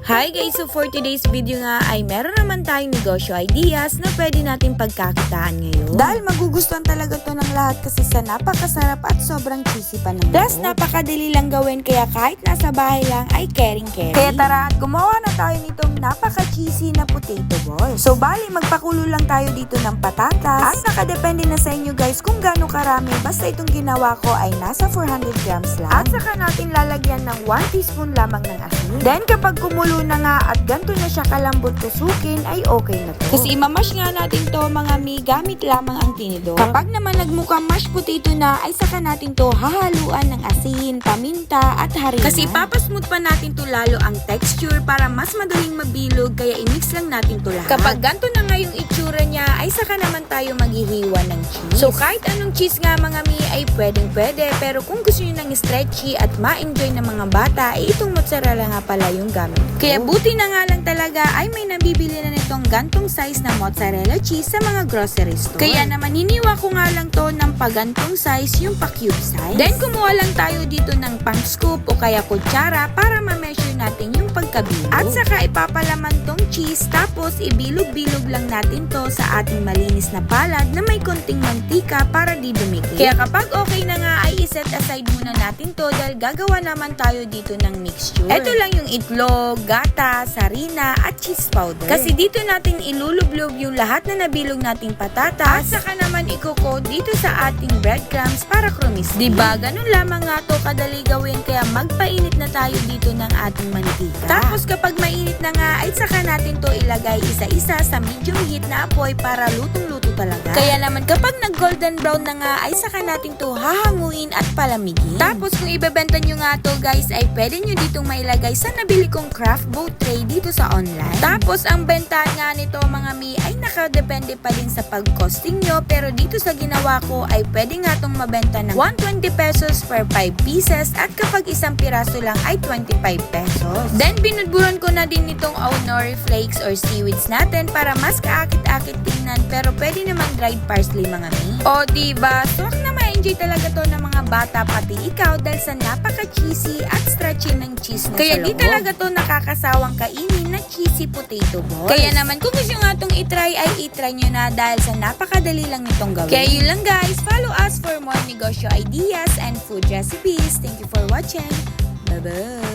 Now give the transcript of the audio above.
Hi guys! So for today's video nga ay meron naman tayong negosyo ideas na pwede natin pagkakitaan ngayon. Dahil magugustuhan talaga to ng lahat kasi sa napakasarap at sobrang cheesy pa naman. Plus napakadali lang gawin kaya kahit nasa bahay lang ay caring-caring. Kaya tara at gumawa na tayo nitong napaka-cheesy na potato balls. So bali magpakulo lang tayo dito ng patatas at nakadepende na sa inyo guys kung gaano karami. Basta itong ginawa ko ay nasa 400 grams lang. At saka natin lalagyan ng 1 teaspoon lamang ng asin. Then kapag kumulo na nga at ganito na siya kalambot kusukin ay okay na to. Kasi imamash nga natin to mga mi gamit lamang ang tinidor. Kapag naman nagmukhang mashed potato na ay saka natin to hahaluan ng asin, paminta at harina. Kasi papasmooth pa natin to lalo ang texture para mas madaling mabilog kaya i-mix lang natin to lahat. Kapag ganito na nga yung itsura niya ay saka naman tayo maghihiwa ng cheese. So kahit anong cheese nga mga mi ay pwedeng pwede pero kung gusto niyo ng stretchy at ma-enjoy ng mga bata ay itong mozzarella nga pala yung gamit. Kaya buti na nga lang talaga ay may nabibili na nitong gantong size na mozzarella cheese sa mga grocery store. Kaya naman hiniwa ko nga lang to ng pagantong size yung pa-cube size. Then kumuha lang tayo dito ng pang scoop o kaya kutsara para ma-measure natin yung pagkabilog. At saka ipapalaman tong cheese tapos ibilog-bilog lang natin to sa ating malinis na palad na may konting mantika para di dumikit. Kaya kapag okay na nga ay iset aside muna natin to dahil gagawa naman tayo dito ng mixture. Ito lang yung itlog, gatas, harina at cheese powder. Kasi dito natin ilulublob yung lahat na nabilog nating patatas at saka naman i-coat dito sa ating breadcrumbs para crumbs. Diba? Ganun lamang nga to kadali gawin kaya magpainit na tayo dito ng ating mantika. Tapos kapag mainit na nga ay saka natin to ilagay isa-isa sa medium heat na apoy para lutong-luto talaga. Kaya naman kapag nag-golden brown na nga ay saka natin to hahanguin at palamigin. Tapos kung ibebenta nyo nga to guys ay pwede nyo ditong mailagay sa nabili kong craft boat tray dito sa online. Tapos ang benta nga nito mga mi ay nakadepende pa din sa pag-costing nyo pero dito sa ginawa ko ay pwede nga tong mabenta ng 120 pesos per 5 pieces at kapag isang piraso lang ay 25 pesos. Then binudburan ko na din nitong nori flakes or seaweeds natin para mas kaakit-akit tingnan pero pwede naman dried parsley mga mi. O diba? Swak na ma-enjoy talaga to ng mga bata pati ikaw dahil sa napaka-cheesy at stretchy ng cheese mo kaya sa loob. Kaya di talaga to nakakasawang kainin na cheesy potato balls. Kaya naman kung gusto nga itong itry ay itry nyo na dahil sa napakadali lang nitong gawin. Kaya yun lang guys, follow us for more negosyo ideas and food recipes. Thank you for watching. Bye-bye!